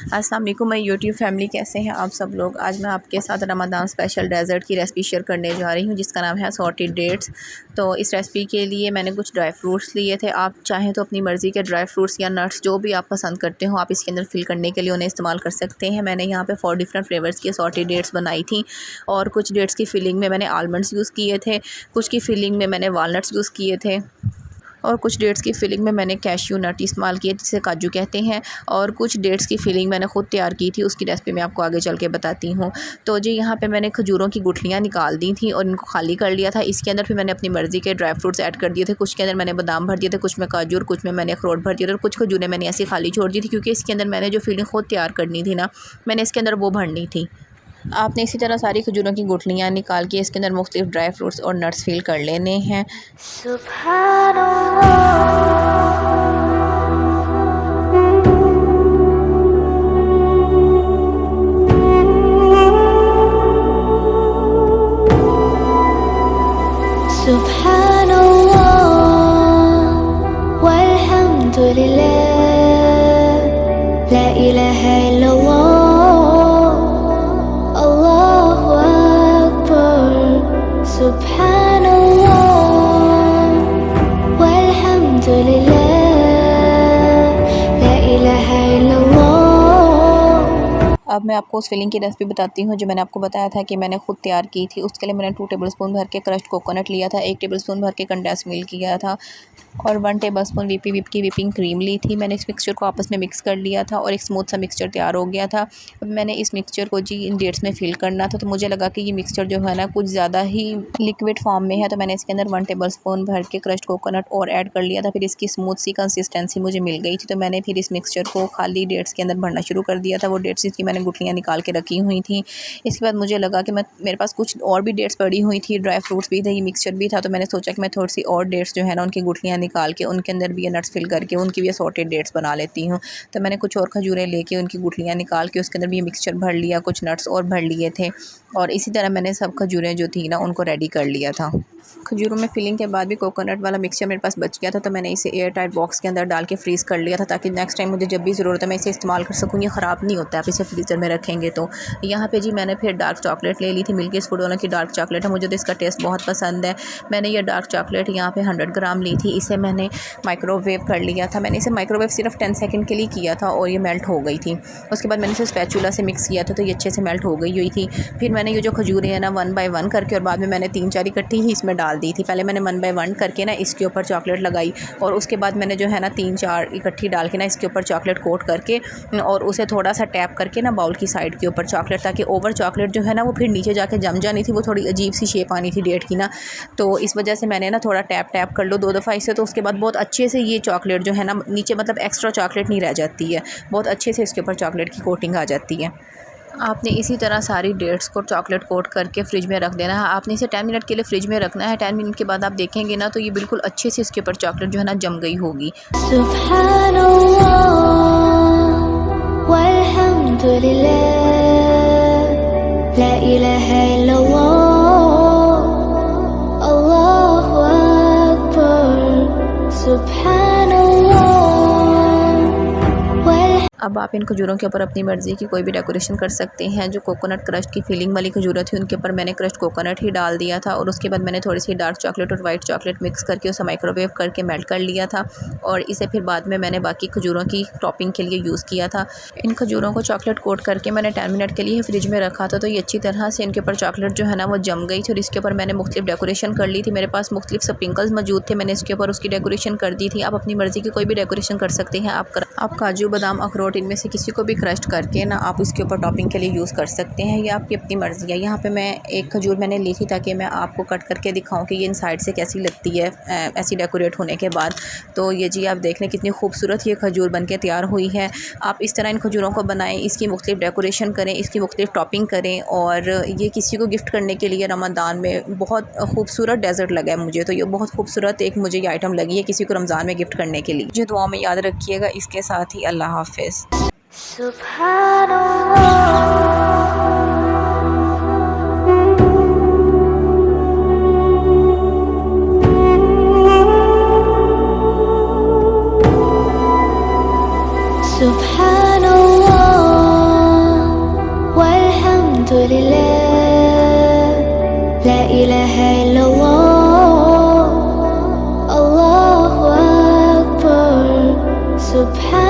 अस्सलाम वालेकुम my YouTube family, कैसे हैं आप सब लोग। आज मैं आपके साथ रमज़ान स्पेशल डेज़र्ट की रेसिपी शेयर करने जा रही हूँ जिसका नाम है सॉटेड डेट्स। तो इस रेसिपी के लिए मैंने कुछ ड्राई फ्रूट्स लिए थे। आप चाहें तो अपनी मर्ज़ी के ड्राई फ्रूट्स या नट्स जो भी आप पसंद करते हो आप इसके अंदर फिल करने के लिए उन्हें इस्तेमाल कर सकते हैं। मैंने यहाँ पर 4 डिफरेंट फ्लेवर्स की सॉटेड डेट्स बनाई थी और कुछ डेट्स की फिलिंग में मैंने आलमंड्स यूज़ किए थे, कुछ की फिलिंग में मैंने वालनट्स यूज़ किए थे और कुछ डेट्स की फिलिंग में मैंने कैश्यू नट इस्तेमाल किए जिसे काजू कहते हैं। और कुछ डेट्स की फिलिंग मैंने ख़ुद तैयार की थी, उसकी रेसिपी मैं आपको आगे चल के बताती हूँ। तो जी यहाँ पे मैंने खजूरों की गुठलियाँ निकाल दी थी और इनको खाली कर लिया था। इसके अंदर फिर मैंने अपनी मर्ज़ी के ड्राई फ्रूट्स ऐड कर दिए थे। कुछ के अंदर मैंने बादाम भर दिए थे, कुछ में काजू और कुछ में मैंने अखरोट भर दिए थे और कुछ खजूरें मैंने ऐसी खाली छोड़ दी थी क्योंकि इसके अंदर मैंने जो फिलिंग ख़ुद तैयार करनी थी ना, मैंने इसके अंदर वो भरनी थी। आपने इसी तरह सारी खजूरों की गुठलियाँ निकाल के इसके अंदर मुख्तलिफ ड्राई फ्रूट्स और नट्स फिल कर लेने हैं। सुभानअल्लाह वल्हम्दुलिल्लाह ला इलाहा इल्लल्लाह अल्लाहु अकबर। सुभानअल्लाह वल्हम्दुलिल्लाह ला इलाहा इल्लल्लाह। अब मैं आपको उस फिलिंग की रेसिपी बताती हूँ जो मैंने आपको बताया था कि मैंने खुद तैयार की थी। उसके लिए मैंने 2 टेबलस्पून भर के क्रश्ड कोकोनट लिया था, 1 टेबलस्पून भर के कंडेंस मिल्क लिया था और 1 टेबलस्पून विप की विपिंग क्रीम ली थी। मैंने इस मिक्सचर को आपस में मिक्स कर लिया था और एक स्मूथ सा मिक्सचर तैयार हो गया था। अब मैंने इस मिक्सचर को जी इन डेट्स में फिल करना था, तो मुझे लगा कि ये मिक्सचर जो है ना कुछ ज़्यादा ही लिक्विड फॉर्म में है, तो मैंने इसके अंदर 1 टेबलस्पून भर के क्रश्ड कोकोनट और ऐड कर लिया था। फिर इसकी स्मूथ सी कंसिस्टेंसी मुझे मिल गई थी, तो मैंने फिर इस मिक्सचर को खाली डेट्स के अंदर भरना शुरू कर दिया था। वो डेट्स इसकी मैंने गुठलियाँ निकाल के रखी हुई थी। इसके बाद मुझे लगा कि मेरे पास कुछ और भी डेट्स पड़ी हुई थी, ड्राई फ्रूट्स भी थे, ये मिक्सचर भी था, तो मैंने सोचा कि मैं थोड़ी सी और डेट्स जो है ना उनकी गुठलियाँ निकाल के उनके अंदर भी ये नट्स फिल करके उनकी भी सॉटेड डेट्स बना लेती हूँ। तो मैंने कुछ और खजूरें लेके उनकी गुठलियाँ निकाल के उसके अंदर भी ये मिक्सचर भर लिया, कुछ नट्स और भर लिए थे और इसी तरह मैंने सब खजूरें जो थी ना उनको रेडी कर लिया था। खजूरों में फिलिंग के बाद भी कोकोनट वाला मिक्सचर मेरे पास बच गया था, तो मैंने इसे एयर टाइट बॉक्स के अंदर डाल के फ्रीज़ कर लिया था ताकि नेक्स्ट टाइम मुझे जब भी ज़रूरत है मैं इसे इस्तेमाल कर सकूँ। ये ख़राब नहीं होता है आप इसे फ्रीज़र में रखेंगे तो। यहाँ पे जी मैंने फिर डार्क चॉकलेट ले ली थी, मिल्कीज़ फूड वालों की डार्क चॉकलेट है, मुझे तो इसका टेस्ट बहुत पसंद है। मैंने ये डार्क चॉकलेट यहाँ पे 100 ग्राम ली थी। इसे मैंने माइक्रोवेव कर लिया था। मैंने इसे माइक्रोवेव सिर्फ 10 सेकंड के लिए किया था और ये मेल्ट हो गई थी। उसके बाद मैंने इसे स्पैचुला से मिक्स किया था तो ये अच्छे से मेल्ट हो गई हुई थी। फिर मैंने ये जो खजूरें हैं ना 1 बाय 1 करके और बाद में मैंने 3-4 इकट्ठी ही इसमें डाल दी थी। पहले मैंने 1 बाय 1 करके ना इसके ऊपर चॉकलेट लगाई और उसके बाद मैंने जो है ना 3-4 इकट्ठी डाल के ना इसके ऊपर चॉकलेट कोट करके और उसे थोड़ा सा टैप करके ना बाउल की साइड के ऊपर चॉकलेट, ताकि ओवर चॉकलेट जो है ना वो फिर नीचे जाके जम जानी थी, वो थोड़ी अजीब सी शेप आनी थी डेट की ना, तो इस वजह से मैंने ना थोड़ा टैप कर लो 2 दफ़ा इसे, तो उसके बाद बहुत अच्छे से ये चॉकलेट जो है ना नीचे मतलब एक्स्ट्रा चॉकलेट नहीं रह जाती है, बहुत अच्छे से इसके ऊपर चॉकलेट की कोटिंग आ जाती है। आपने इसी तरह सारी डेट्स को चॉकलेट कोट करके फ्रिज में रख देना है। आपने इसे 10 मिनट के लिए फ्रिज में रखना है। 10 मिनट के बाद आप देखेंगे ना तो ये बिल्कुल अच्छे से इसके ऊपर चॉकलेट जो है ना जम गई होगी। सुभानअल्लाह वल्हम्दुलिल्लाह ला इलाहा इल्लल्लाह अल्लाहु अकबर। सुभानअल्लाह। अब आप इन खजूरों के ऊपर अपनी मर्ज़ी की कोई भी डेकोरेशन कर सकते हैं। जो कोकोनट क्रश की फिलिंग वाली खजूरें थी उनके ऊपर मैंने क्रश्ड कोकोनट ही डाल दिया था और उसके बाद मैंने थोड़ी सी डार्क चॉकलेट और वाइट चॉकलेट मिक्स करके उसे माइक्रोवेव करके मेल्ट कर लिया था और इसे फिर बाद में मैंने बाकी खजूरों की टॉपिंग के लिए यूज़ किया था। इन खजूरों को चॉकलेट कोट करके मैंने 10 मिनट के लिए फ्रिज में रखा था, तो ये अच्छी तरह से इनके ऊपर चॉकलेट जो है ना वो जम गई थी और इसके ऊपर मैंने मुख्तलिफ डेकोरेशन कर ली थी। मेरे पास मुख्तलिफ स्प्रिंकल्स मौजूद थे, मैंने इसके ऊपर उसकी डेकोरेशन कर दी थी। आप अपनी मर्ज़ी की कोई भी डेकोरेशन कर सकते हैं। आप काजू बादाम अखरोट इनमें से किसी को भी क्रश करके ना आप इसके ऊपर टॉपिंग के लिए यूज़ कर सकते हैं, ये आपकी अपनी मर्ज़ी है। यहाँ पे मैं एक खजूर मैंने ली थी ताकि मैं आपको कट करके दिखाऊं कि ये इन साइड से कैसी लगती है ऐसी डेकोरेट होने के बाद। तो ये जी आप देख लें कितनी खूबसूरत ये खजूर बनके तैयार हुई है। आप इस तरह इन खजूरों को बनाएं, इसकी मुख्तलिफ डेकोरेशन करें, इसकी मुख्तलिफ टॉपिंग करें और ये किसी को गिफ्ट करने के लिए रमज़ान में बहुत खूबसूरत डेज़र्ट लगा है मुझे, तो ये बहुत खूबसूरत एक मुझे ये आइटम लगी है किसी को रमज़ान में गिफ्ट करने के लिए। जो दुआ में याद रखिएगा। इसके साथ ही अल्लाह हाफ़िज़। सुभानअल्लाह। ilaha illallah, Allahu Akbar, Subhan